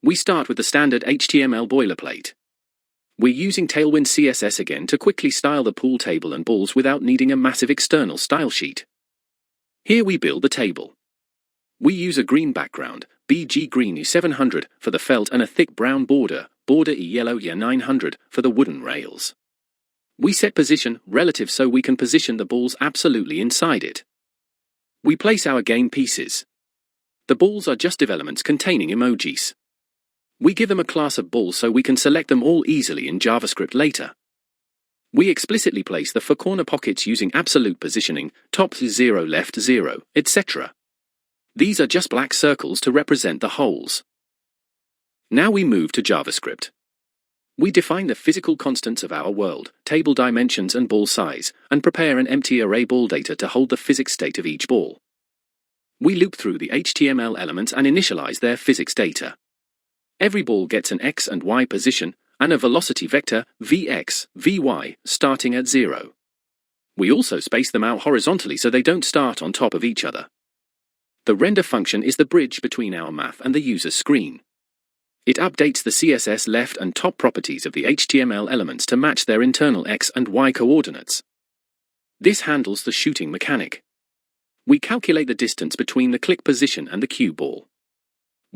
We start with the standard HTML boilerplate. We're using Tailwind CSS again to quickly style the pool table and balls without needing a massive external style sheet. Here we build the table. We use a green background, BG Green U700 for the felt and a thick brown border E Yellow Y900 for the wooden rails. We set position relative so we can position the balls absolutely inside it. We place our game pieces. The balls are just developments containing emojis. We give them a class of balls so we can select them all easily in JavaScript later. We explicitly place the four corner pockets using absolute positioning, top 0, left 0, etc. These are just black circles to represent the holes. Now we move to JavaScript. We define the physical constants of our world, table dimensions and ball size, and prepare an empty array ball data to hold the physics state of each ball. We loop through the HTML elements and initialize their physics data. Every ball gets an x and y position, and a velocity vector, vx, vy, starting at 0. We also space them out horizontally so they don't start on top of each other. The render function is the bridge between our math and the user's screen. It updates the CSS left and top properties of the HTML elements to match their internal x and y coordinates. This handles the shooting mechanic. We calculate the distance between the click position and the cue ball.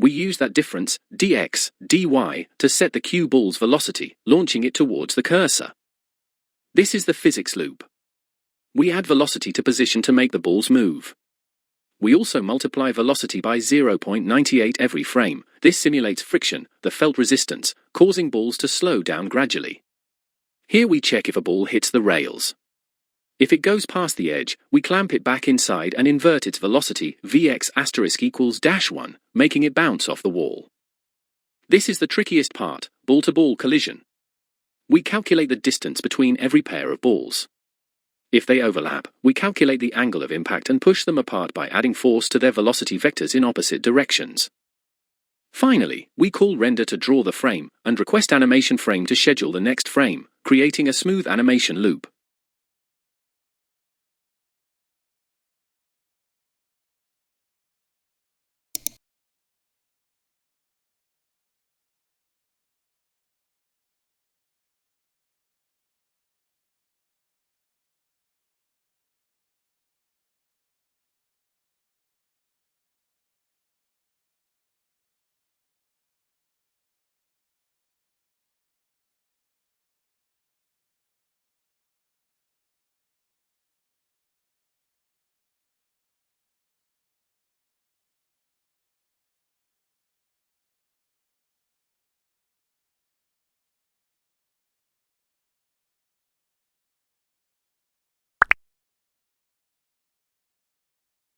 We use that difference, dx, dy, to set the cue ball's velocity, launching it towards the cursor. This is the physics loop. We add velocity to position to make the balls move. We also multiply velocity by 0.98 every frame. This simulates friction, the felt resistance, causing balls to slow down gradually. Here we check if a ball hits the rails. If it goes past the edge, we clamp it back inside and invert its velocity, Vx *= -1, making it bounce off the wall. This is the trickiest part, ball-to-ball collision. We calculate the distance between every pair of balls. If they overlap, we calculate the angle of impact and push them apart by adding force to their velocity vectors in opposite directions. Finally, we call render to draw the frame, and request animation frame to schedule the next frame, creating a smooth animation loop.